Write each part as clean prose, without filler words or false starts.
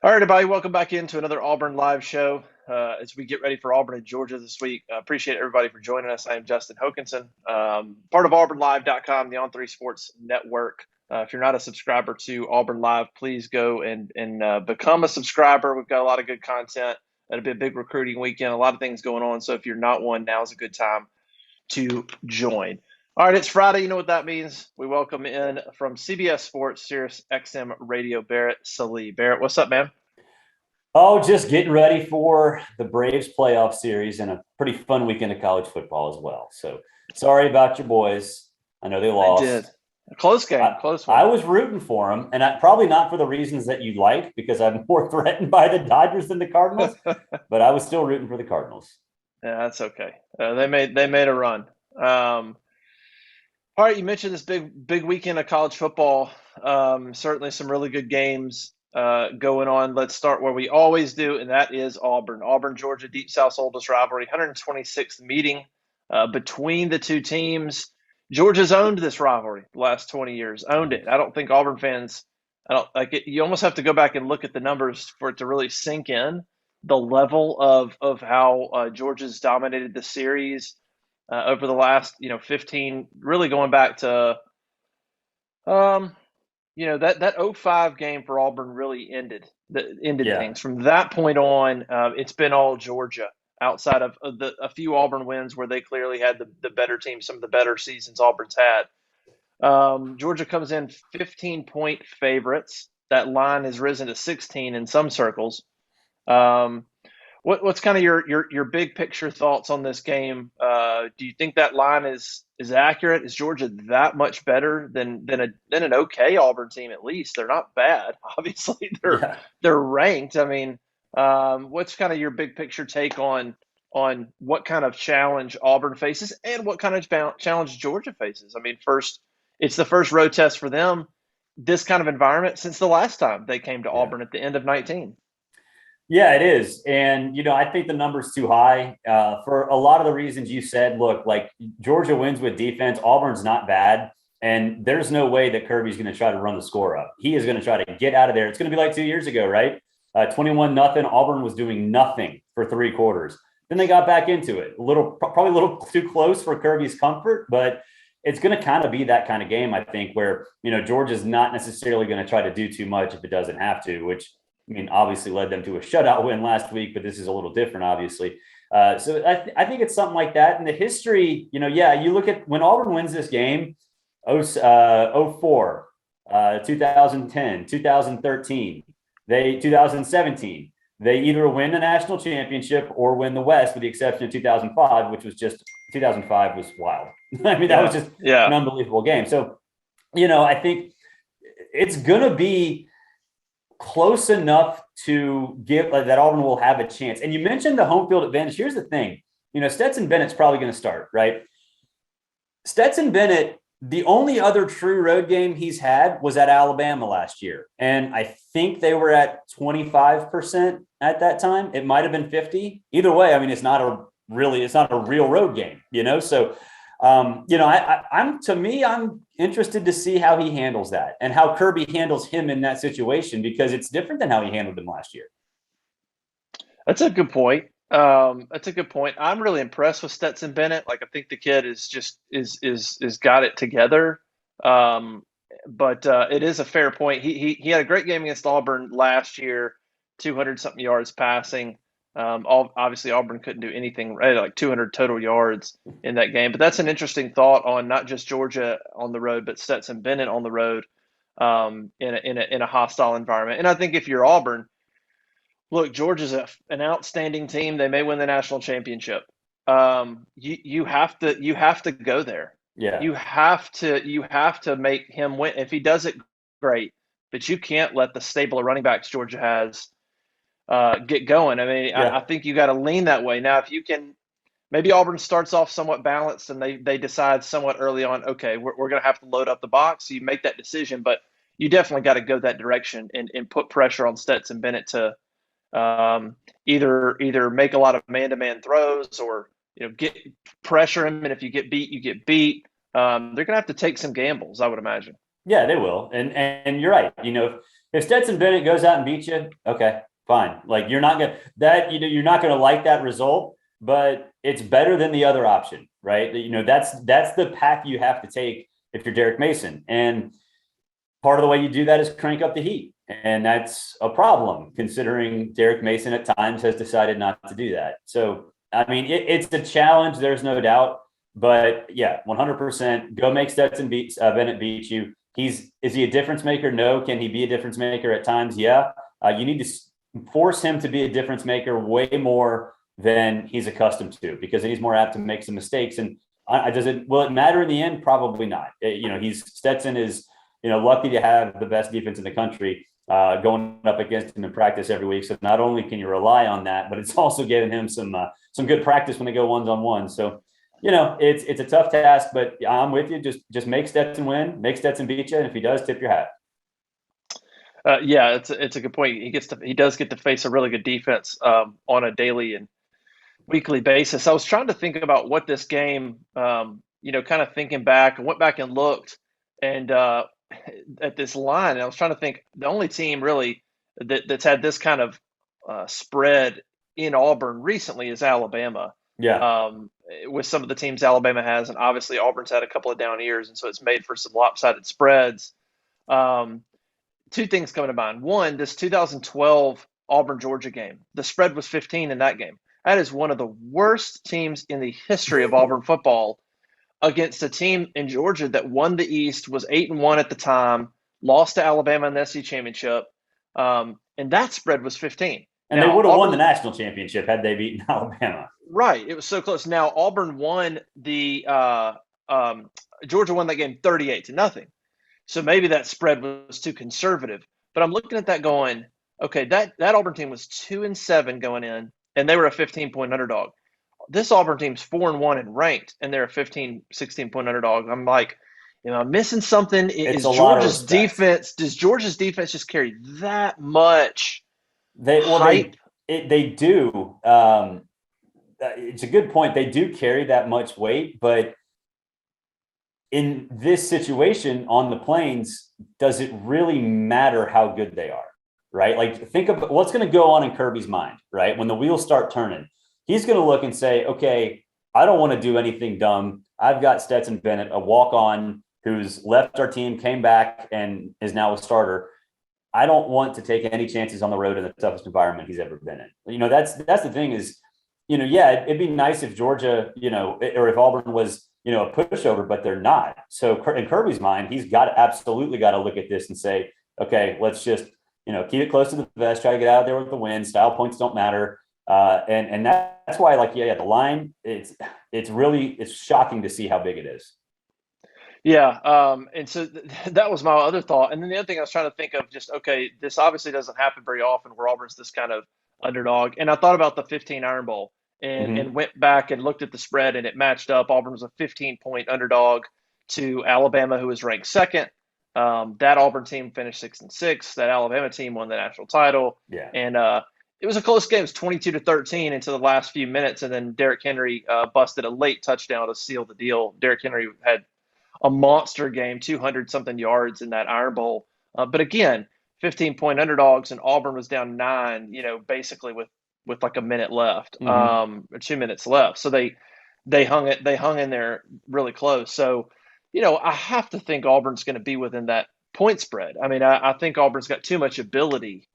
All right, everybody, welcome back into another Auburn live show as we get ready for Auburn and Georgia this week. Appreciate everybody for joining us. I am Justin Hokanson, part of AuburnLive.com, the On3 Sports Network. If you're not a subscriber to Auburn Live, please go and become a subscriber. We've got a lot of good content. It'll be a big recruiting weekend, a lot of things going on. So if you're not one, now's a good time to join. All right, it's Friday. You know what that means. We welcome in from CBS Sports, Sirius XM Radio, Barrett Sallee. Barrett, what's up, man? Oh, just getting ready for the Braves playoff series and a pretty fun weekend of college football as well. So sorry about your boys. I know they I did. lost. A close game, close one. I was rooting for them, and probably not for the reasons that you like, because I'm more threatened by the Dodgers than the Cardinals, but I was still rooting for the Cardinals. Yeah, that's okay. They made a run. All right, you mentioned this big weekend of college football. Certainly some really good games going on. Let's start where we always do, and that is Auburn. Auburn, Georgia, Deep South's oldest rivalry, 126th meeting between the two teams. Georgia's owned this rivalry the last 20 years, owned it. I don't think Auburn fans, I don't like it. You almost have to go back and look at the numbers for it to really sink in the level of how Georgia's dominated the series over the last 15, really going back to um that 05 game for Auburn really ended Yeah. things. From that point on, it's been all Georgia outside of a few Auburn wins where they clearly had the better team, some of the better seasons Auburn's had. Georgia comes in 15-point favorites. That line has risen to 16 in some circles. Um, what's kind of your big picture thoughts on this game? Do you think that line is accurate? Is Georgia that much better than an okay Auburn team? At least they're not bad. Obviously, they're Yeah. they're ranked. I mean, what's kind of your big picture take on what kind of challenge Auburn faces and what kind of challenge Georgia faces? I mean, first, it's the first road test for them, this kind of environment since the last time they came to Yeah. Auburn at the end of 19. Yeah, it is. And, I think the number's too high for a lot of the reasons you said. Look, like Georgia wins with defense. Auburn's not bad. And there's no way that Kirby's going to try to run the score up. He is going to try to get out of there. It's going to be like 2 years ago, right? 21-0. Auburn was doing nothing for 3 quarters. Then they got back into it. Probably a little too close for Kirby's comfort, but it's going to kind of be that kind of game, I think, where, Georgia's not necessarily going to try to do too much if it doesn't have to, which obviously led them to a shutout win last week, but this is a little different, obviously. So I think it's something like that. And the history, you look at when Auburn wins this game, 04, 2010, 2013, 2017, they either win the national championship or win the West, with the exception of 2005, which was just 2005 was wild. That was just an unbelievable game. So, I think it's going to be close enough to give that Auburn will have a chance. And you mentioned the home field advantage. Here's the thing, Stetson Bennett's probably going to start, right? Stetson Bennett, the only other true road game he's had was at Alabama last year. And I think they were at 25% at that time. It might've been 50. Either way, it's not a real road game, So, I'm interested to see how he handles that and how Kirby handles him in that situation, because it's different than how he handled him last year. That's a good point. I'm really impressed with Stetson Bennett. Like, I think the kid is got it together. But it is a fair point. He had a great game against Auburn last year, 200 something yards passing. Obviously Auburn couldn't do anything, right? Like 200 total yards in that game. But that's an interesting thought on not just Georgia on the road, but Stetson Bennett on the road in a hostile environment. And I think if you're Auburn, look, Georgia's an outstanding team. They may win the national championship. You have to go there. Yeah. You have to make him win. If he does it, great. But you can't let the stable of running backs Georgia has get going. I think you got to lean that way. Now, if you can, maybe Auburn starts off somewhat balanced and they decide somewhat early on, okay, we're going to have to load up the box. So you make that decision, but you definitely got to go that direction and put pressure on Stetson Bennett to either make a lot of man-to-man throws or get pressure him, and if you get beat, you get beat. They're gonna have to take some gambles, I would imagine. Yeah, they will, and you're right. If Stetson Bennett goes out and beats you, okay, fine. Like you're not gonna like that result, but it's better than the other option, right? That's the path you have to take if you're Derek Mason. And part of the way you do that is crank up the heat. And that's a problem considering Derek Mason at times has decided not to do that. So, I mean, it's a challenge. There's no doubt. But yeah, 100% go make Bennett beat you. Is he a difference maker? No. Can he be a difference maker at times? Yeah. You need to force him to be a difference maker way more than he's accustomed to, because he's more apt to make some mistakes. And will it matter in the end? Probably not. Stetson is, lucky to have the best defense in the country going up against him in practice every week. So not only can you rely on that, but it's also giving him some good practice when they go ones-on-one. So, it's a tough task, but I'm with you. Just make Stetson win, make Stetson beat you, and if he does, tip your hat. Yeah, it's a good point. He does get to face a really good defense on a daily and weekly basis. I was trying to think about what this game, kind of thinking back, and went back and looked and at this line. And I was trying to think the only team really that's had this kind of spread in Auburn recently is Alabama. Yeah. With some of the teams Alabama has, and obviously Auburn's had a couple of down years, and so it's made for some lopsided spreads. Two things come to mind. One, this 2012 Auburn-Georgia game. The spread was 15 in that game. That is one of the worst teams in the history of Auburn football against a team in Georgia that won the East, was 8-1 at the time, lost to Alabama in the SEC championship, and that spread was 15. And they would have won the national championship had they beaten Alabama. Right. It was so close. Now, Auburn won Georgia won that game 38-0. So maybe that spread was too conservative. But I'm looking at that going, okay, that Auburn team was 2-7 going in, and they were a 15-point underdog. This Auburn team's 4-1 and ranked, and they're a 15, 16-point underdog. I'm like, I'm missing something. Does Georgia's defense just carry that much hype? They do. It's a good point. They do carry that much weight, but in this situation on the Plains, does it really matter how good they are, right? Like, think of what's going to go on in Kirby's mind, right? When the wheels start turning, he's going to look and say, okay, I don't want to do anything dumb. I've got Stetson Bennett, a walk-on who's left our team, came back, and is now a starter. I don't want to take any chances on the road in the toughest environment he's ever been in. That's the thing is, it'd be nice if Georgia, or if Auburn was, a pushover, but they're not. So in Kirby's mind, he's absolutely got to look at this and say, okay, let's just, keep it close to the vest, try to get out there with the win. Style points don't matter. And that's why, the line, it's shocking to see how big it is. Yeah. And so that was my other thought. And then the other thing I was trying to think of, just, okay, this obviously doesn't happen very often where Auburn's this kind of underdog. And I thought about the 15 Iron Bowl and went back and looked at the spread, and it matched up. Auburn was a 15-point underdog to Alabama, who was ranked second. That Auburn team finished 6-6. That Alabama team won the national title. Yeah. And it was a close game. It was 22-13 into the last few minutes. And then Derrick Henry busted a late touchdown to seal the deal. Derrick Henry had a monster game, 200-something yards in that Iron Bowl. But again, 15-point underdogs, and Auburn was down 9, basically with like a minute left, or 2 minutes left. So they hung in there really close. So, I have to think Auburn's going to be within that point spread. I mean, I think Auburn's got too much ability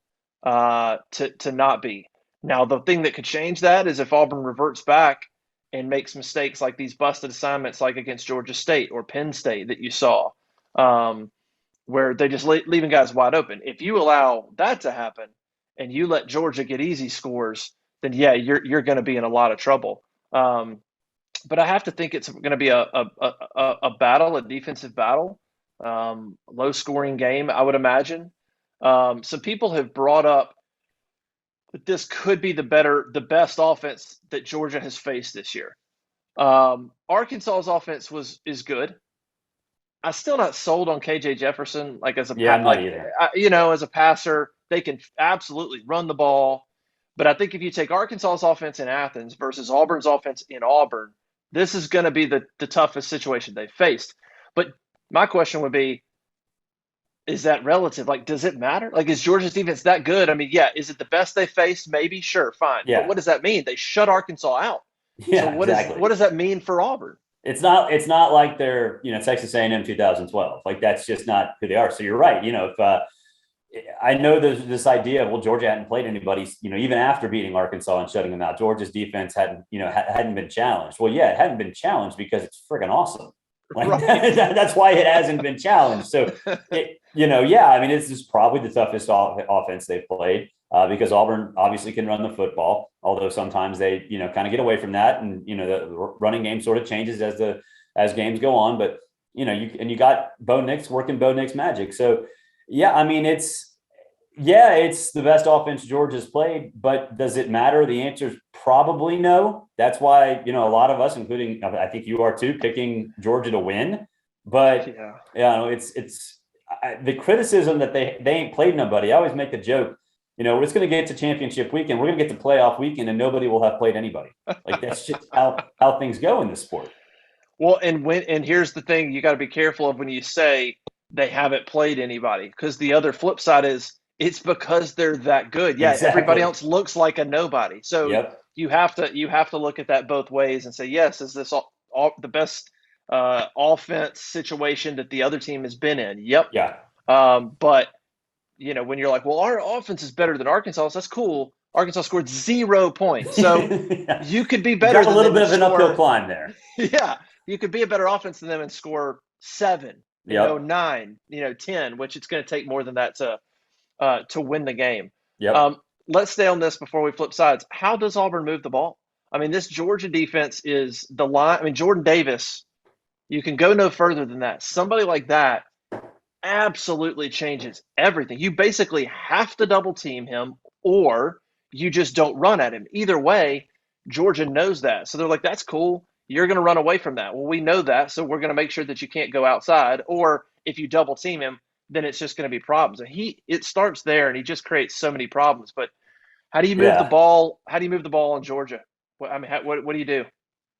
to not be. Now, the thing that could change that is if Auburn reverts back and makes mistakes like these busted assignments like against Georgia State or Penn State that you saw, where they just leaving guys wide open. If you allow that to happen and you let Georgia get easy scores, then yeah, you're going to be in a lot of trouble. But I have to think it's going to be a battle, a defensive battle, low scoring game, I would imagine. Some people have brought up that this could be the best offense that Georgia has faced this year. Arkansas's offense is good. I'm still not sold on KJ Jefferson as a I'm not either. As a passer. They can absolutely run the ball, but I think if you take Arkansas's offense in Athens versus Auburn's offense in Auburn, this is going to be the toughest situation they've faced. But my question would be, is that relative? Like, does it matter? Like, is Georgia's defense that good? I mean, yeah. Is it the best they faced? Maybe, sure, fine. But Yeah. what does that mean? They shut Arkansas out. So Yeah, exactly. what does that mean for Auburn? It's not like they're, Texas A&M 2012. Like that's just not who they are. So you're right. If I know there's this idea of, well, Georgia hadn't played anybody, even after beating Arkansas and shutting them out, Georgia's defense hadn't been challenged. Well, yeah, it hadn't been challenged because it's freaking awesome. Like Right. that's why it hasn't been challenged. So yeah, I mean, this is probably the toughest offense they've played because Auburn obviously can run the football, although sometimes they, kind of get away from that, and the running game sort of changes as games go on. But you got Bo Nix working Bo Nix magic. So yeah, I mean, it's the best offense Georgia's played, but does it matter? The answer is probably no. That's why, a lot of us, including I think you are too, picking Georgia to win. But Yeah. it's the criticism that they ain't played nobody. I always make the joke, we're just going to get to championship weekend. We're going to get to playoff weekend and nobody will have played anybody. Like that's just how things go in the sport. Well, and here's the thing you got to be careful of when you say they haven't played anybody, because the other flip side is it's because they're that good. Yeah, everybody Exactly. else looks like a nobody. So Yep. you have to look at that both ways and say, yes, is this all the best offense situation that the other team has been in? Yep. Yeah. But when you're like, well, our offense is better than Arkansas, that's cool. Arkansas scored 0 points, so Yeah. you could be You got better a than little them bit and of an uphill score. climb there. Yeah, you could be a better offense than them and score 7, Yep. 9, 10, which it's going to take more than that to win the game. Yep. Um, let's stay on this before we flip sides. How does Auburn move the ball? I mean, this Georgia defense is the line. I mean, Jordan Davis, you can go no further than that. Somebody like that absolutely changes everything. You basically have to double team him or you just don't run at him. Either way, Georgia knows that. So they're like, that's cool. You're going to run away from that. Well, we know that. So we're going to make sure that you can't go outside. Or if you double team him, then it's just going to be problems. And it starts there and he just creates so many problems. But how do you move the Yeah. ball? How do you move the ball in Georgia? I mean, what do you do?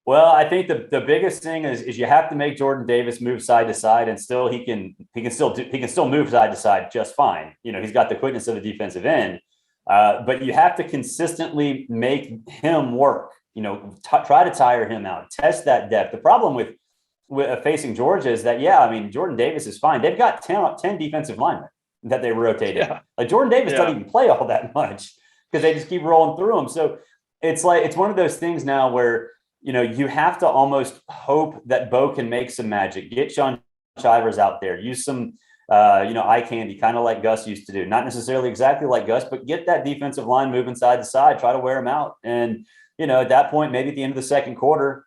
Well, I think the biggest thing is you have to make Jordan Davis move side to side, and still he can still move side to side just fine. He's got the quickness of a defensive end, but you have to consistently make him work. Try to tire him out, test that depth. The problem with facing Georgia is that, yeah, I mean, Jordan Davis is fine. They've got 10 defensive linemen that they rotate in. Yeah. Like Jordan Davis doesn't Yeah. even play all that much because they just keep rolling through them. So it's one of those things now where you have to almost hope that Bo can make some magic. Get Sean Shivers out there. Use some, eye candy, kind of like Gus used to do. Not necessarily exactly like Gus, but get that defensive line moving side to side. Try to wear them out. And, at that point, maybe at the end of the second quarter,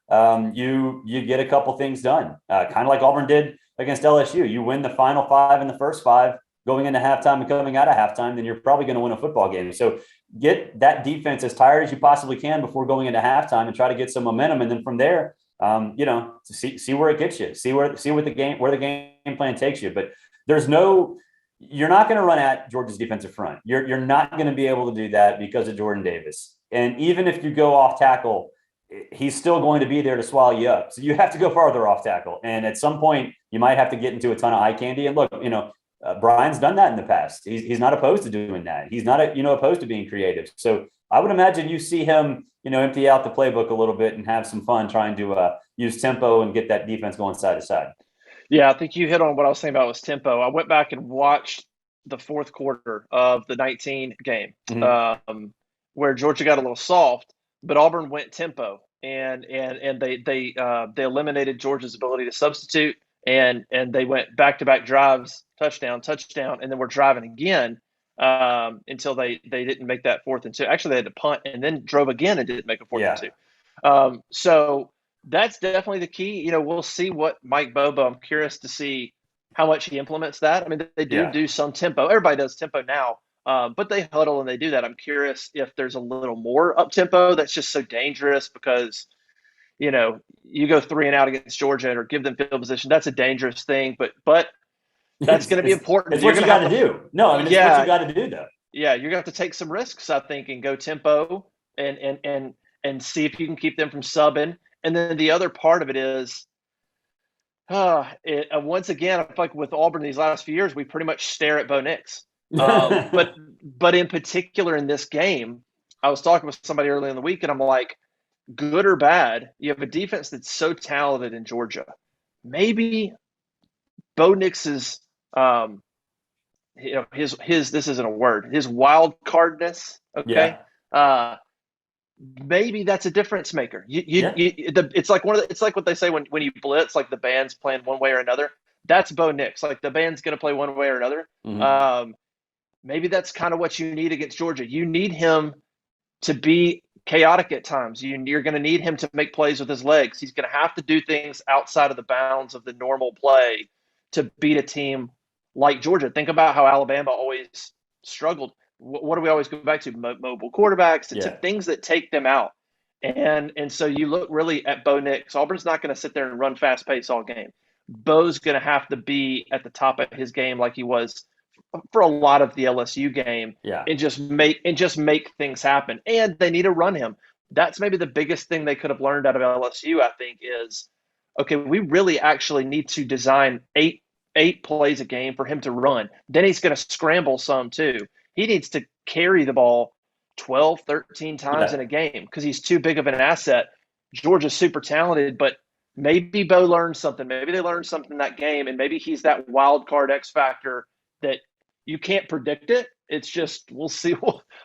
you get a couple things done. Kind of like Auburn did against LSU. You win the final 5 and the first 5 going into halftime and coming out of halftime, then you're probably going to win a football game. So get that defense as tired as you possibly can before going into halftime and try to get some momentum. And then from there, see where it gets you, see where the game plan takes you. But you're not going to run at Georgia's defensive front. You're not going to be able to do that because of Jordan Davis. And even if you go off tackle, he's still going to be there to swallow you up. So you have to go farther off tackle. And at some point, you might have to get into a ton of eye candy. And look, Brian's done that in the past. He's not opposed to doing that. He's not opposed to being creative. So I would imagine you see him, empty out the playbook a little bit and have some fun trying to use tempo and get that defense going side to side. Yeah, I think you hit on what I was saying about was tempo. I went back and watched the fourth quarter of the 19 game, Mm-hmm. where Georgia got a little soft, but Auburn went tempo, and they eliminated Georgia's ability to substitute, and they went back to back drives, touchdown, and then we're driving again until they didn't make that 4th and 2. Actually, they had to punt and then drove again and didn't make a 4th and Yeah. 2. So that's definitely the key. We'll see what Mike Bobo. I'm curious to see how much he implements that. I mean, they Yeah. do some tempo. Everybody does tempo now, but they huddle and they do that. I'm curious if there's a little more up tempo that's just so dangerous because you go 3 and out against Georgia or give them field position. That's a dangerous thing, but that's going to be important. It's You're what going you to got have to to, do. No, I mean, it's what you got to do, though. yeah, you're going to have to take some risks, I think, and go tempo and see if you can keep them from subbing. And then the other part of it is Once again, I feel like with Auburn these last few years, we pretty much stare at Bo Nix. But in particular in this game, I was talking with somebody early in the week, and I'm like, good or bad, you have a defense that's so talented in Georgia. Maybe Bo Nix's his this isn't a word, his wild cardness, okay? Yeah. Uh maybe that's a difference maker. Yeah. It's like it's like what they say when you blitz, like the band's playing one way or another. That's Bo Nix. Like the band's going to play one way or another. Mm-hmm. Maybe that's kind of what you need against Georgia. You need him to be chaotic at times. You're going to need him to make plays with his legs. He's going to have to do things outside of the bounds of the normal play to beat a team like Georgia. Think about how Alabama always struggled. What do we always go back to? Mobile quarterbacks, Yeah. things that take them out. And so you look really at Bo Nix. Auburn's not going to sit there and run fast pace all game. Bo's going to have to be at the top of his game like he was for a lot of the LSU game, Yeah. and just make things happen. And they need to run him. That's maybe the biggest thing they could have learned out of LSU, I think, is okay, we really actually need to design eight plays a game for him to run. Then he's going to scramble some too. He needs to carry the ball 12, 13 times Yeah. in a game because he's too big of an asset. Georgia's super talented, but maybe Bo learned something. Maybe they learned something in that game, and maybe he's that wild card X factor that you can't predict it. It's just we'll see.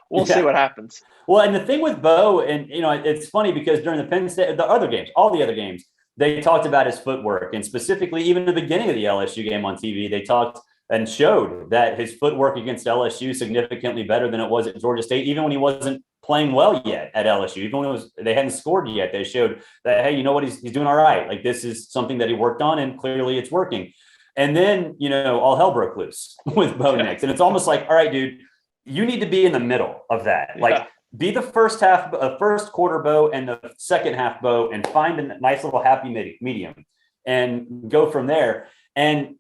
We'll see Yeah. what happens. Well, and the thing with Bo, and it's funny because during the Penn State, the other games, all the other games, they talked about his footwork, and specifically, even in the beginning of the LSU game on TV, they talked and showed that his footwork against LSU significantly better than it was at Georgia State, even when he wasn't playing well yet at LSU. Even when they hadn't scored yet, they showed that, hey, you know what, he's doing all right. Like this is something that he worked on, and clearly it's working. And then all hell broke loose with Bo Nix, and it's almost like, all right, dude, you need to be in the middle of that. Yeah. Like be the first quarter Bo and the second half Bo, and find a nice little happy medium and go from there. And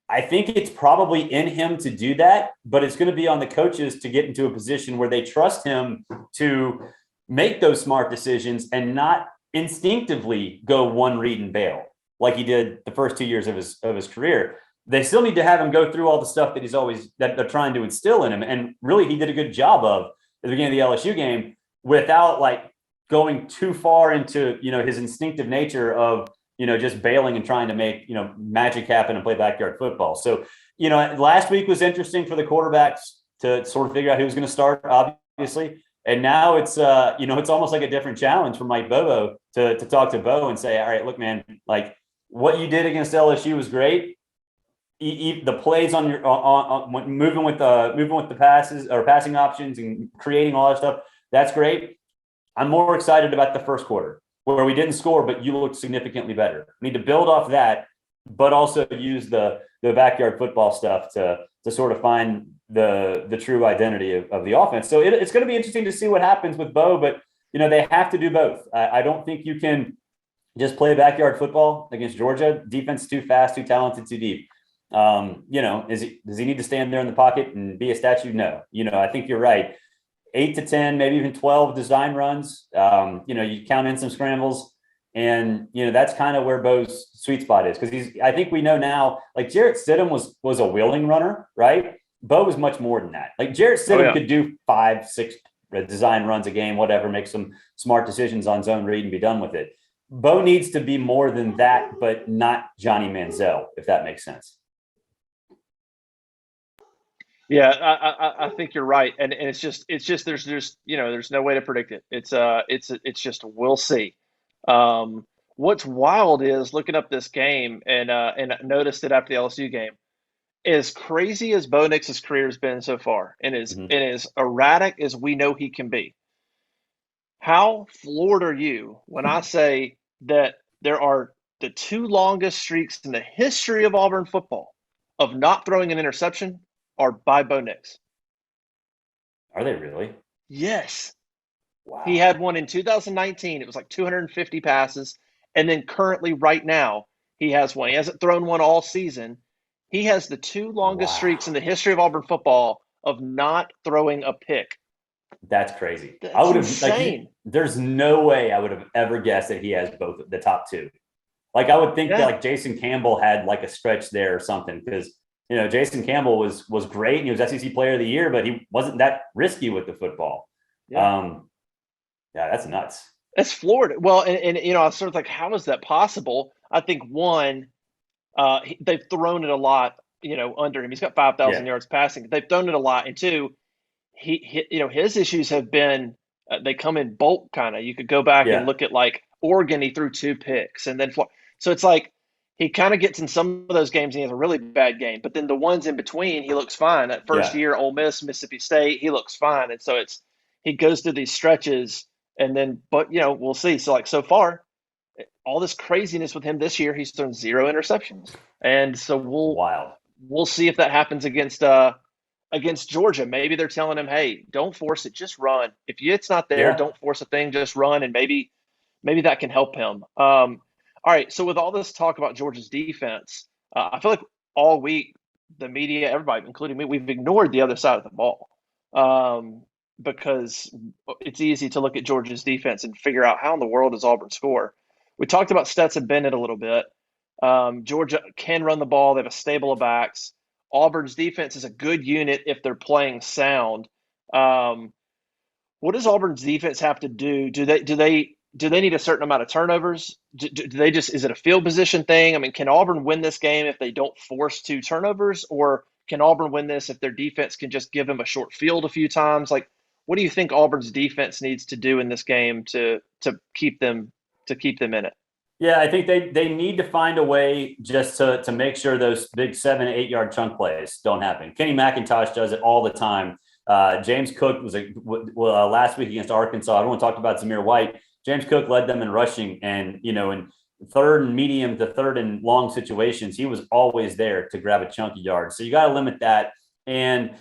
I think it's probably in him to do that, but it's going to be on the coaches to get into a position where they trust him to make those smart decisions and not instinctively go one read and bail like he did the first 2 years of his career. They still need to have him go through all the stuff that they're trying to instill in him. And really, he did a good job of at the beginning of the LSU game without like going too far into, his instinctive nature of, just bailing and trying to make, magic happen and play backyard football. So, last week was interesting for the quarterbacks to sort of figure out who was going to start, obviously. And now it's, it's almost like a different challenge for Mike Bobo to talk to Bo and say, all right, look, man, like what you did against LSU was great. The plays on your moving with the passes or passing options and creating all that stuff, that's great. I'm more excited about the first quarter where we didn't score, but you looked significantly better. We need to build off that, but also use the backyard football stuff to sort of find the true identity of the offense. So it's going to be interesting to see what happens with Bo, but they have to do both. I don't think you can just play backyard football against Georgia. Defense too fast, too talented, too deep. Does he need to stand there in the pocket and be a statue? No. I think you're right. 8 to 10, maybe even 12 design runs. You count in some scrambles, and that's kind of where Bo's sweet spot is, because I think we know now, like Jarrett Stidham was a willing runner, right? Bo was much more than that. Like Jarrett Stidham could do 5-6 design runs a game, whatever, make some smart decisions on zone read and be done with it. Bo needs to be more than that, but not Johnny Manziel, if that makes sense. Yeah, I think you're right, and it's just there's no way to predict it. It's just we'll see. What's wild is looking up this game and noticed it after the LSU game. As crazy as Bo Nix's career has been so far, and as erratic as we know he can be, how floored are you when I say that there are the two longest streaks in the history of Auburn football of not throwing an interception are by Bo Nix? Are they really? Yes. Wow. He had one in 2019. It was like 250 passes. And then currently right now, he has one. He hasn't thrown one all season. He has the two longest streaks in the history of Auburn football of not throwing a pick. That's crazy. That's insane. There's no way I would have ever guessed that he has both the top two. Like I would think that Yeah, like Jason Campbell had like a stretch there or something because Jason Campbell was great and he was SEC Player of the Year, but he wasn't that risky with the football. yeah. Um, yeah, that's nuts. It's Florida. Well, and I was sort of like, how is that possible? I think one, they've thrown it a lot, under him. He's got 5,000 Yeah, yards passing. They've thrown it a lot. And two, his issues have been they come in bulk kind of. You could go back and yeah, look at like Oregon, he threw 2 picks, and then so it's like he kind of gets in some of those games and he has a really bad game, but then the ones in between he looks fine. That first yeah. year, Ole Miss, Mississippi State, he looks fine, and so he goes through these stretches, and then but we'll see. So like so far, all this craziness with him this year, he's thrown 0 interceptions, and so Wild. we'll see if that happens against Georgia. Maybe they're telling him, "Hey, don't force it, just run. If it's not there, Yeah. don't force a thing, just run." And maybe that can help him. All right. So with all this talk about Georgia's defense, I feel like all week the media, everybody, including me, we've ignored the other side of the ball because it's easy to look at Georgia's defense and figure out how in the world does Auburn score. We talked about Stetson Bennett a little bit. Georgia can run the ball. They have a stable of backs. Auburn's defense is a good unit if they're playing sound. Um, what does Auburn's defense have to do? Do they need a certain amount of turnovers? Do they just is it a field position thing? I mean, can Auburn win this game if they don't force 2 turnovers, or can Auburn win this if their defense can just give them a short field a few times? Like, what do you think Auburn's defense needs to do in this game to keep them in it? Yeah, I think they need to find a way just to make sure those big 7 8 yard chunk plays don't happen. Kenny McIntosh does it all the time. James Cook was last week against Arkansas. Everyone talked about Zamir White. James Cook led them in rushing, and in third and medium to third and long situations, he was always there to grab a chunky yard. So you got to limit that, and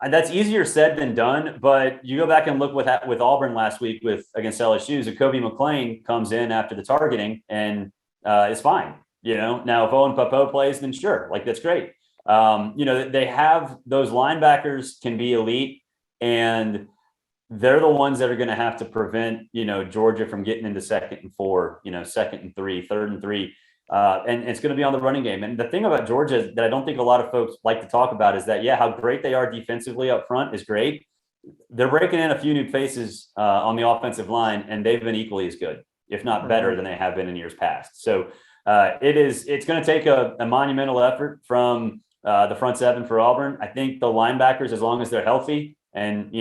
that's easier said than done. But you go back and look with Auburn last week against LSU. Jacoby McClain comes in after the targeting and is fine. Now if Owen Papo plays, then sure, like that's great. They have those linebackers can be elite, and they're the ones that are going to have to prevent Georgia from getting into 2nd and 4, 2nd and 3, 3rd and 3. And it's going to be on the running game. And the thing about Georgia that I don't think a lot of folks like to talk about is that, how great they are defensively up front is great. They're breaking in a few new faces on the offensive line, and they've been equally as good, if not better, than they have been in years past. So it's going to take a monumental effort from the front seven for Auburn. I think the linebackers, as long as they're healthy and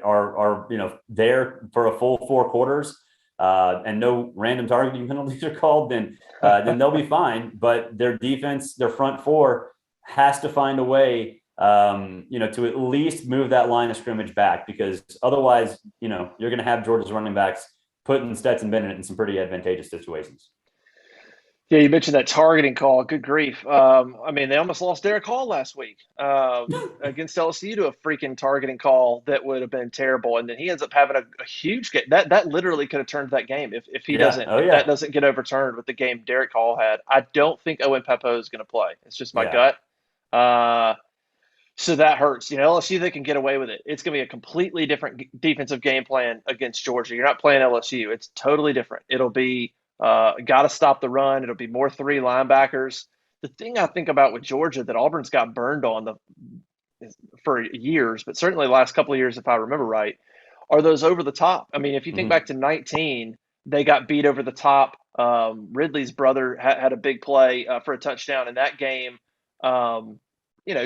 are there for a full 4 quarters, and no random targeting penalties are called, then they'll be fine. But their defense, their front 4, has to find a way, to at least move that line of scrimmage back, because otherwise, you're going to have Georgia's running backs putting Stetson Bennett in some pretty advantageous situations. Yeah, you mentioned that targeting call. Good grief. I mean, they almost lost Derek Hall last week against LSU to a freaking targeting call that would have been terrible. And then he ends up having a huge game. That literally could have turned that game Yeah. Oh, if that yeah. doesn't get overturned with the game Derek Hall had. I don't think Owen Papo is going to play. It's just my Yeah. gut. So that hurts. LSU, they can get away with it. It's going to be a completely different defensive game plan against Georgia. You're not playing LSU. It's totally different. It'll be got to stop the run. It'll be more 3 linebackers. The thing I think about with Georgia that Auburn's got burned on for years, but certainly the last couple of years, if I remember right, are those over the top. I mean, if you think Mm-hmm. back to 19, they got beat over the top. Ridley's brother had a big play for a touchdown in that game.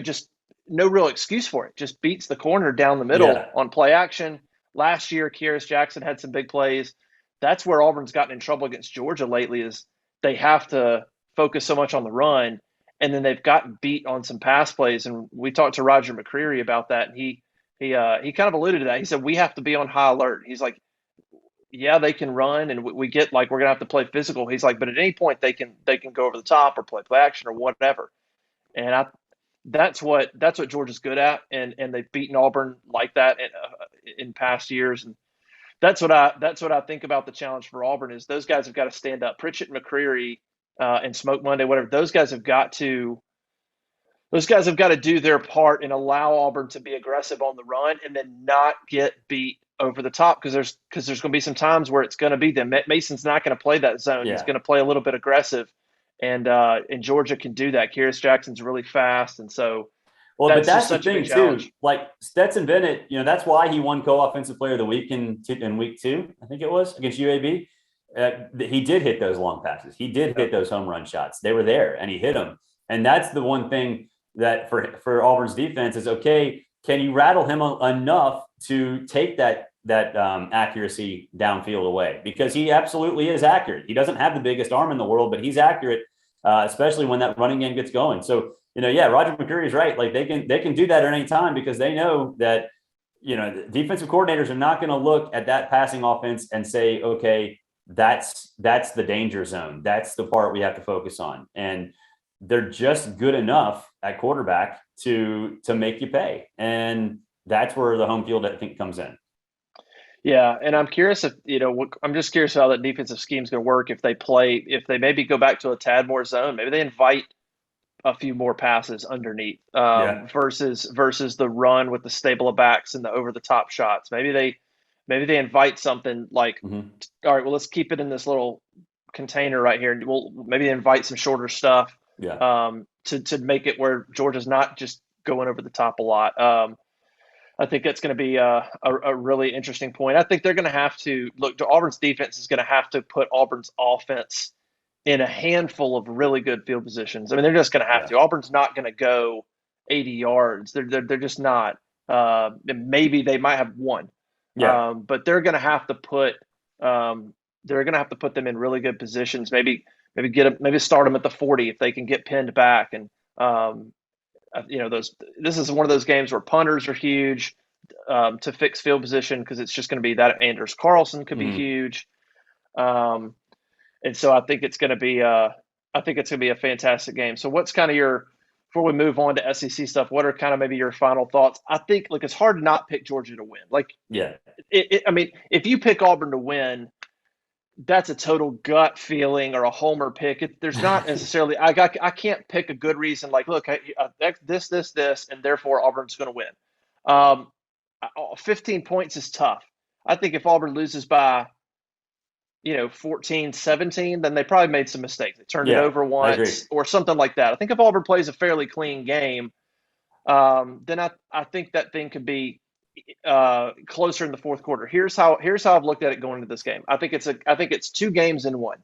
Just no real excuse for it. Just beats the corner down the middle Yeah. on play action. Last year, Kyrus Jackson had some big plays. That's where Auburn's gotten in trouble against Georgia lately, is they have to focus so much on the run, and then they've gotten beat on some pass plays. And we talked to Roger McCreary about that, and he kind of alluded to that. He said we have to be on high alert. He's like, yeah, they can run, and we get like we're gonna have to play physical. He's like, but at any point they can go over the top or play action or whatever. And that's what Georgia's good at, and they've beaten Auburn like that in past years. And that's what I think about the challenge for Auburn is those guys have got to stand up. Pritchett and McCreary and Smoke Monday, whatever, those guys have got to do their part and allow Auburn to be aggressive on the run and then not get beat over the top, because there's going to be some times where it's going to be them. Mason's not going to play that zone. He's Yeah. going to play a little bit aggressive. and Georgia can do that. Kyrus Jackson's really fast, and so Well, but that's just that's the such a big thing too. challenge. Like Stetson Bennett, that's why he won co-offensive player of the week in week 2, I think it was, against UAB. He did hit those long passes. He did hit those home run shots. They were there, and he hit them. And that's the one thing that for Auburn's defense is, okay, can you rattle him enough to take that accuracy downfield away? Because he absolutely is accurate. He doesn't have the biggest arm in the world, but he's accurate, especially when that running game gets going. So, Roger McCreary is right. Like they can do that at any time because they know that, the defensive coordinators are not going to look at that passing offense and say, okay, that's the danger zone. That's the part we have to focus on. And they're just good enough at quarterback to make you pay. And that's where the home field, I think, comes in. Yeah, and I'm curious if I'm just curious how that defensive scheme is going to work if they maybe go back to a tad more zone. Maybe they invite a few more passes underneath Yeah. versus the run with the stable of backs and the over the top shots. Maybe they invite something like, Mm-hmm. all right, well, let's keep it in this little container right here, and we'll maybe invite some shorter stuff Yeah. to make it where Georgia's not just going over the top a lot. I think that's going to be a really interesting point. I think they're going to have to look. Auburn's defense is going to have to put Auburn's offense in a handful of really good field positions. I mean, they're just going to have Yeah. to. Auburn's not going to go 80 yards. They're just not. Maybe they might have one, Yeah. but they're going to have to put them in really good positions. Maybe start them at the 40 if they can get pinned back. And this is one of those games where punters are huge to fix field position because it's just going to be that Anders Carlson could be Mm-hmm. huge. And so I think it's going to be a fantastic game. So what's kind of before we move on to SEC stuff, what are kind of maybe your final thoughts? I think it's hard to not pick Georgia to win. Yeah. I mean, if you pick Auburn to win, that's a total gut feeling or a homer pick. There's not necessarily I can't pick a good reason look, this, and therefore Auburn's going to win. 15 points is tough. I think if Auburn loses by 14-17, then they probably made some mistakes. They turned it Yeah. over I agree. once or something like that. I think if Auburn plays a fairly clean game, then I think that thing could be closer in the fourth quarter. Here's how I've looked at it going into this game. I think it's two games in one.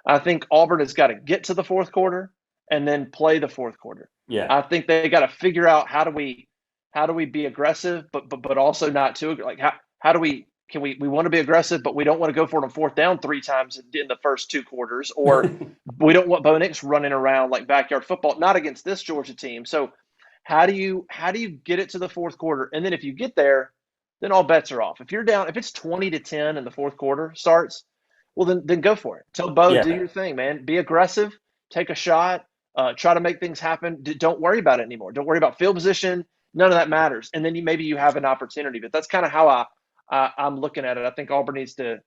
I think Auburn has got to get to the fourth quarter and then play the fourth quarter. Yeah. I think they got to figure out how do we be aggressive, but also not too how do we want to be aggressive, but we don't want to go for it on fourth down 3 times in the first 2 quarters, or we don't want Bo Nix running around like backyard football, not against this Georgia team. So how do you get it to the fourth quarter? And then if you get there, then all bets are off. If you're down, if it's 20-10 in the fourth quarter starts, well then go for it. Tell Bo, do Yeah. your thing, man. Be aggressive, take a shot, try to make things happen. Don't worry about it anymore. Don't worry about field position. None of that matters. And then maybe you have an opportunity. But that's kind of how I'm looking at it. I think Auburn needs to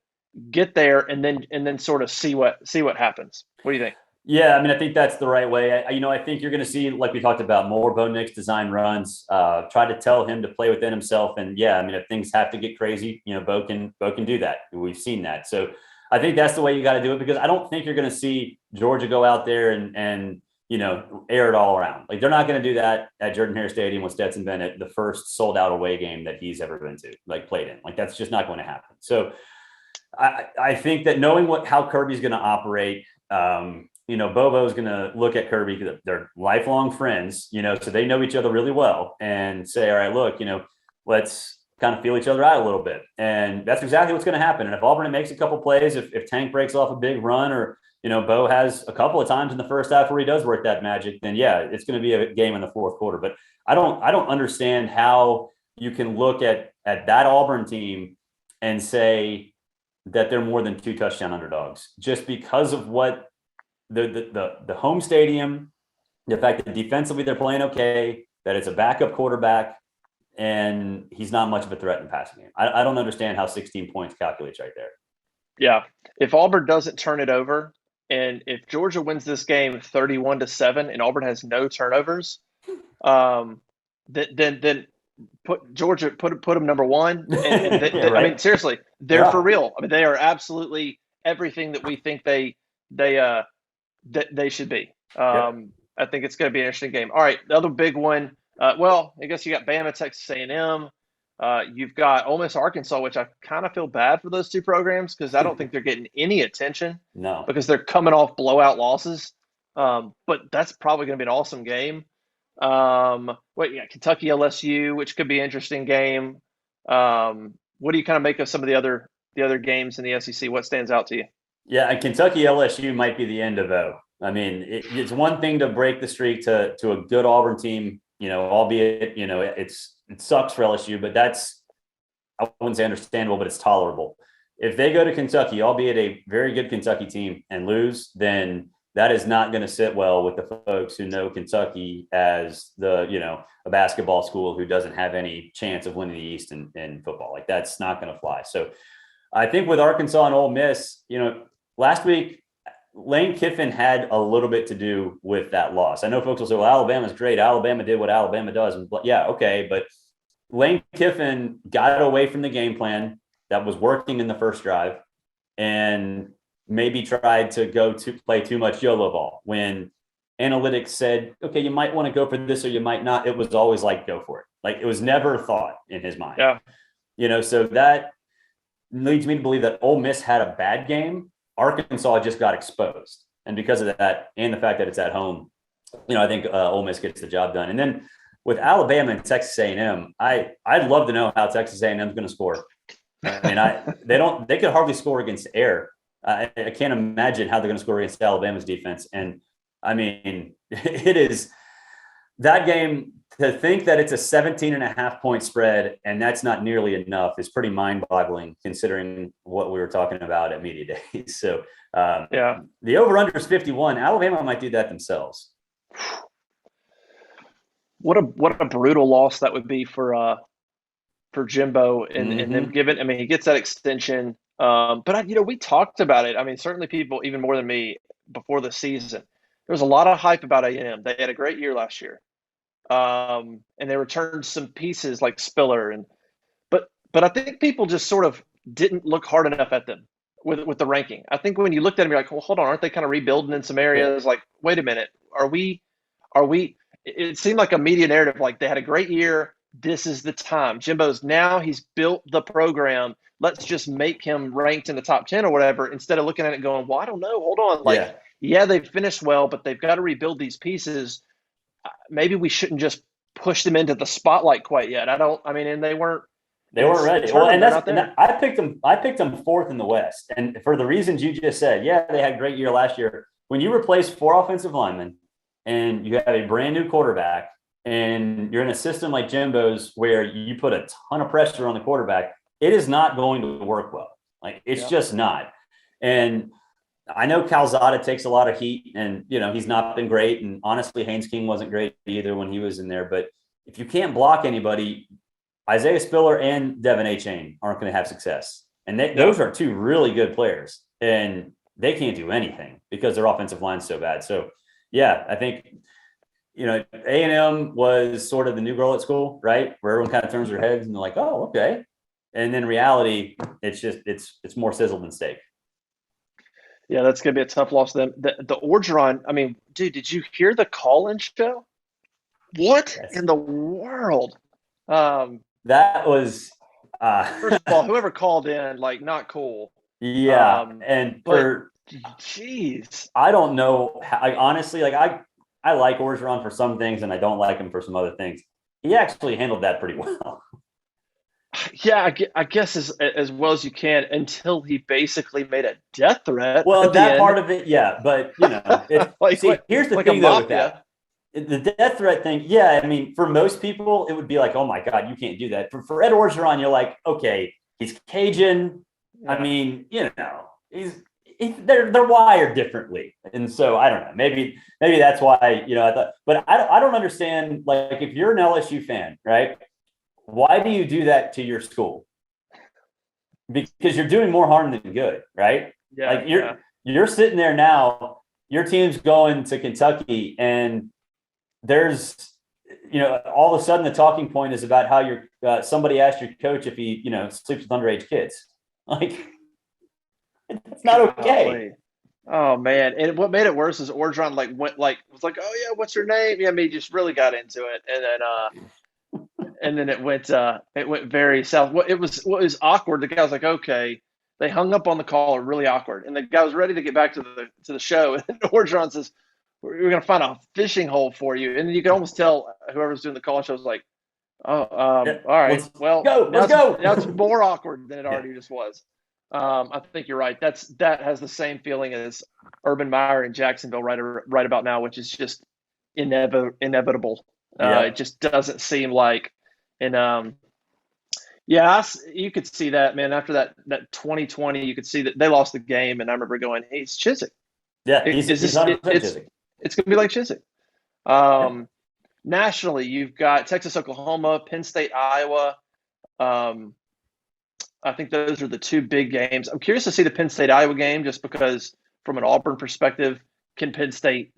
get there and then sort of see what happens. What do you think? Yeah, I mean, I think that's the right way. I think you're going to see, like we talked about, more Bo Nix design runs. Try to tell him to play within himself, and yeah, I mean, if things have to get crazy, Bo can do that. We've seen that, so I think that's the way you got to do it, because I don't think you're going to see Georgia go out there and air it all around. Like, they're not going to do that at Jordan-Hare Stadium with Stetson Bennett, the first sold out away game that he's ever been to, played in. Like, that's just not going to happen. So I think that knowing how Kirby's going to operate. Bobo's going to look at Kirby because they're lifelong friends, so they know each other really well, and say, all right, look, let's kind of feel each other out a little bit. And that's exactly what's going to happen. And if Auburn makes a couple plays, if Tank breaks off a big run, or, Bo has a couple of times in the first half where he does work that magic, then yeah, it's going to be a game in the fourth quarter. But I don't understand how you can look at that Auburn team and say that they're more than 2 touchdown underdogs just because of what the home stadium, the fact that defensively they're playing okay, that it's a backup quarterback, and he's not much of a threat in the passing game. I don't understand how 16 points calculates right there. Yeah. If Auburn doesn't turn it over, and if Georgia wins this game 31-7 and Auburn has no turnovers, then put Georgia, put them number 1. And Yeah, right? I mean, seriously, they're for real. I mean, they are absolutely everything that we think they they should be. Yep. I think it's going to be an interesting game. All right, the other big one. Well, I guess you got Bama, Texas A&M. You've got Ole Miss, Arkansas, which I kind of feel bad for those two programs because I don't think they're getting any attention No. because they're coming off blowout losses. But that's probably going to be an awesome game. Yeah, Kentucky, LSU, which could be an interesting game. What do you kind of make of some of the other games in the SEC? What stands out to you? Yeah, and Kentucky LSU might be the end of O. I mean, it's one thing to break the streak to a good Auburn team, albeit, it sucks for LSU, but that's, I wouldn't say understandable, but it's tolerable. If they go to Kentucky, albeit a very good Kentucky team, and lose, then that is not going to sit well with the folks who know Kentucky as a basketball school who doesn't have any chance of winning the East in football. Like, that's not going to fly. So I think with Arkansas and Ole Miss, last week, Lane Kiffin had a little bit to do with that loss. I know folks will say, well, Alabama's great. Alabama did what Alabama does. And yeah, okay. But Lane Kiffin got away from the game plan that was working in the first drive and maybe tried to go to play too much YOLO ball when analytics said, okay, you might want to go for this or you might not. It was always like, go for it. Like, it was never thought in his mind. Yeah. So that leads me to believe that Ole Miss had a bad game. Arkansas just got exposed. And because of that, and the fact that it's at home, I think Ole Miss gets the job done. And then with Alabama and Texas A&M, I'd love to know how Texas A&M is going to score. I mean, they could hardly score against air. I can't imagine how they're going to score against Alabama's defense. And I mean, it is that game. To think that it's a 17.5-point spread and that's not nearly enough is pretty mind-boggling considering what we were talking about at media days. So the over-under is 51. Alabama might do that themselves. What a brutal loss that would be for Jimbo and them given. I mean, he gets that extension. But we talked about it. I mean, certainly people even more than me before the season. There was a lot of hype about A&M. They had a great year last year. And they returned some pieces like Spiller but I think people just sort of didn't look hard enough at them with the ranking. I think when you looked at them, you're like, well, hold on, aren't they kind of rebuilding in some areas? Like, wait a minute, are we? It seemed like a media narrative, like they had a great year. This is the time. He's built the program. Let's just make him ranked in the top 10 or whatever, instead of looking at it going, well, I don't know. Hold on. Like, they've finished well, but they've got to rebuild these pieces. Maybe we shouldn't just push them into the spotlight quite yet. And they weren't ready. Well, and I picked them fourth in the West. And for the reasons you just said, they had a great year last year. When you replace 4 offensive linemen and you have a brand new quarterback and you're in a system like Jimbo's where you put a ton of pressure on the quarterback, it is not going to work well. Like, it's just not. And I know Calzada takes a lot of heat and, he's not been great. And honestly, Haynes King wasn't great either when he was in there. But if you can't block anybody, Isaiah Spiller and Devin Achane aren't going to have success. And those are two really good players. And they can't do anything because their offensive line's so bad. So, I think, A&M was sort of the new girl at school, right? Where everyone kind of turns their heads and they're like, oh, okay. And then reality, it's more sizzle than steak. Yeah, that's going to be a tough loss to them. The Orgeron, I mean, dude, did you hear the call-in show? What in the world? That was first of all, whoever called in, like, not cool. Yeah, jeez, I don't know. Honestly, like, I like Orgeron for some things, and I don't like him for some other things. He actually handled that pretty well. Yeah, I guess as well as you can until he basically made a death threat. Well, that part of it, but here's the thing though with that. The death threat thing, I mean, for most people, it would be like, oh my God, you can't do that. For Ed Orgeron, you're like, okay, he's Cajun. Yeah. I mean, they're wired differently, and so I don't know. Maybe that's why I thought, but I don't understand. Like, if you're an LSU fan, right? Why do you do that to your school? Because you're doing more harm than good, right? Yeah. Like, you're sitting there now. Your team's going to Kentucky, and there's, all of a sudden the talking point is about how somebody asked your coach if he, sleeps with underage kids. Like, it's not okay. Oh man! And what made it worse is Orgeron was like, "Oh yeah, what's your name?" Yeah, I mean, he just really got into it, and then it went very south. What was awkward. The guy was like, "Okay." They hung up on the caller, really awkward, and the guy was ready to get back to the show. And Orgeron says, "We're going to find a fishing hole for you," and you can almost tell whoever's doing the call show was like, "Oh, Yeah, all right. let's Well, go. Let's go. now it's more awkward than it Yeah. already just was." I think you're right. That has the same feeling as Urban Meyer in Jacksonville right about now, which is just inevitable. It Yep. just doesn't seem like, and yeah, you could see that, man. After that 2020, you could see that they lost the game, and I remember going, "Hey, it's Chiswick. Yeah. He's 100% It's Chiswick. gonna be like Chiswick." Yeah. Um, nationally, you've got Texas, Oklahoma, Penn State, Iowa. Um, I think those are the two big games. I'm curious to see the Penn State Iowa game just because, from an Auburn perspective, can Penn State,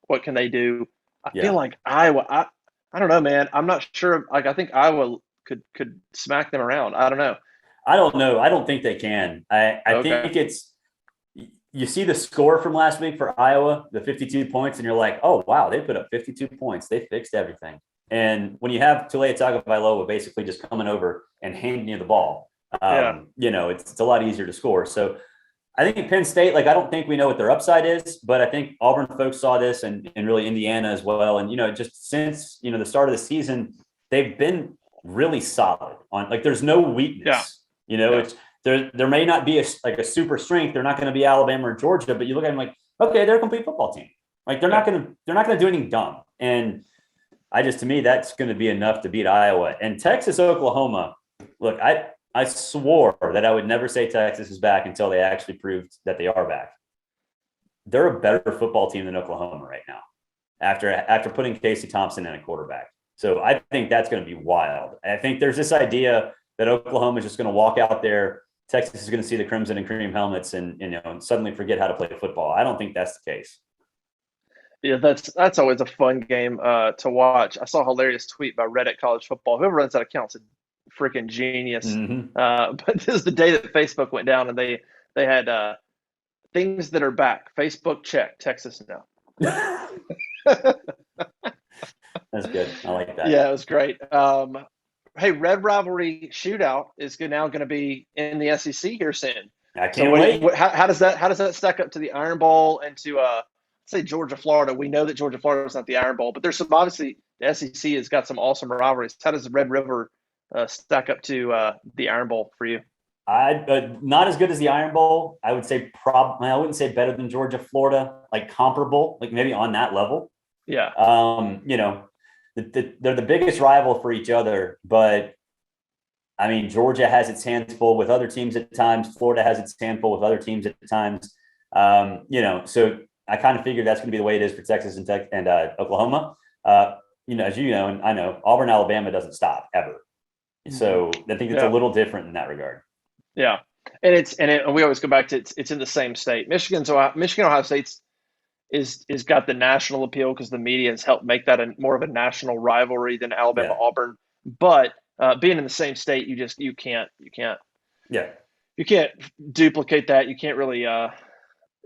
what can they do? I feel Yeah. like Iowa. I don't know, man. I'm not sure. Like, I think Iowa could smack them around. I don't know. I don't know. I don't think they can. I Okay. think it's you see the score from last week for Iowa, the 52 points, and you're like, oh wow, they put up 52 points. They fixed everything. And when you have Tule Tagovailoa basically just coming over and handing you the ball, Yeah. it's a lot easier to score. So I think Penn State, like I don't think we know what their upside is, but I think Auburn folks saw this and really Indiana as well. And just since the start of the season, they've been really solid on like there's no Yeah. weakness. Yeah. It's there may not be a super strength. They're not going to be Alabama or Georgia, but you look at them like, okay, they're a complete football team. Like Yeah. they're not gonna do anything dumb. And to me, that's going to be enough to beat Iowa. And Texas, Oklahoma. Look, I swore that I would never say Texas is back until they actually proved that they are back. They're a better football team than Oklahoma right now after putting Casey Thompson in a quarterback. So I think that's going to be wild. I think there's this idea that Oklahoma is just going to walk out there. Texas is going to see the crimson and cream helmets and suddenly forget how to play football. I don't think that's the case. Yeah, that's always a fun game to watch. I saw a hilarious tweet by Reddit College Football. Whoever runs that account's a freaking genius. Mm-hmm. But this is the day that Facebook went down, and they had things that are back. Facebook check, Texas no. That's good. I like that. Yeah, it was great. Hey, Red Rivalry Shootout is now going to be in the SEC here soon. I So can't wait. how does that stack up to the Iron Bowl and to say Georgia Florida? We know that Georgia Florida is not the Iron Bowl, but there's some obviously the SEC has got some awesome rivalries. How does the Red River stack up to the Iron Bowl for you? Not as good as the Iron Bowl. I would say I wouldn't say better than Georgia Florida, like comparable, like maybe on that level. Yeah, They're the biggest rival for each other, but I mean, Georgia has its hands full with other teams at times. Florida has its handful with other teams at times. So I kind of figured that's going to be the way it is for Texas and Oklahoma. As you know, and I know, Auburn, Alabama doesn't stop ever. So I think it's a yeah, little different in that regard. yeah. And we always go back to it's in the same state. Michigan Ohio State's is got the national appeal because the media has helped make that more of a national rivalry than Alabama Yeah. Auburn. But being in the same state, Yeah. you can't duplicate that. You can't really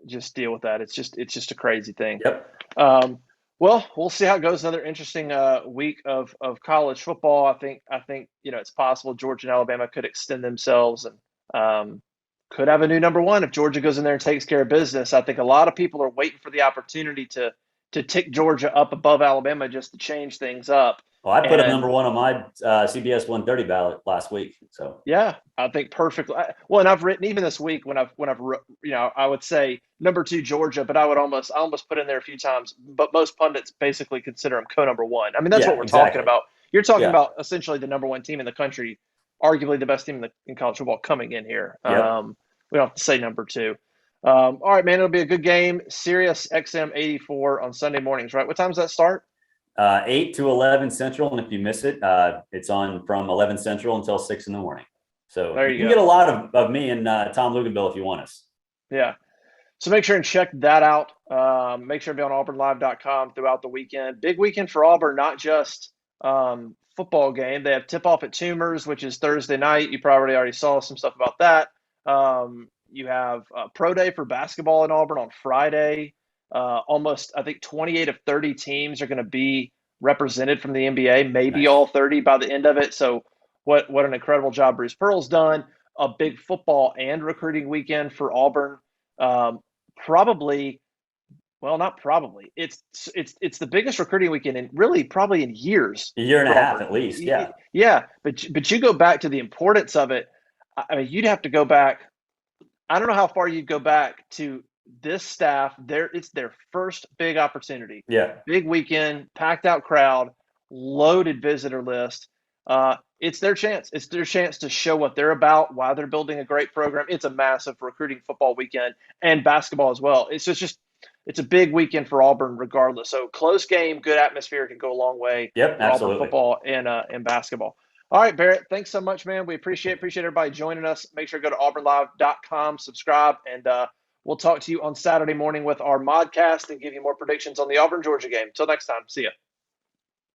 just deal with that. It's just a crazy thing. Yep. Um, well, we'll see how it goes. Another interesting week of college football. I think it's possible Georgia and Alabama could extend themselves and could have a new number one if Georgia goes in there and takes care of business. I think a lot of people are waiting for the opportunity to tick Georgia up above Alabama just to change things up. Well, I put them And number one on my CBS 130 ballot last week. So yeah, I think perfectly. Well, and I've written even this week when I've I would say number two Georgia, but I almost put in there a few times. But most pundits basically consider them co-number one. I mean, that's what yeah, we're talking exactly. about. You're talking Yeah. about essentially the number one team in the country, arguably the best team in college football coming in here. Yep. We don't have to say number two. All right, man, it'll be a good game. Sirius XM 84 on Sunday mornings, right? What time does that start? 8 to 11 Central. And if you miss it, it's on from 11 Central until 6 in the morning. So There you you can go. get a lot of me and Tom Luganville if you want us. Yeah. So make sure and check that out. Make sure to be on auburnlive.com throughout the weekend. Big weekend for Auburn, not just football game. They have tip off at Tumors, which is Thursday night. You probably already saw some stuff about that. You have pro day for basketball in Auburn on Friday. Almost, I think, 28 of 30 teams are going to be represented from the NBA, maybe Nice. all 30 by the end of it. So, what an incredible job Bruce Pearl's done. A big football and recruiting weekend for Auburn. Probably, well, not probably. It's the biggest recruiting weekend in really probably in years A year and a for half Auburn. at least. Yeah. Yeah, but you go back to the importance of it. I mean, you'd have to go back. I don't know how far you'd go back to this staff. It's their first big opportunity, Yeah. big weekend, packed out crowd, loaded visitor list. It's their chance. It's their chance to show what they're about, why they're building a great program. It's a massive recruiting football weekend and basketball as well. It's a big weekend for Auburn, regardless. So close game, good atmosphere can go a long way Yep. for Auburn Absolutely. football and basketball. All right, Barrett, thanks so much, man. We appreciate everybody joining us. Make sure to go to auburnlive.com, subscribe, and we'll talk to you on Saturday morning with our modcast and give you more predictions on the Auburn Georgia game. Until next time, see ya.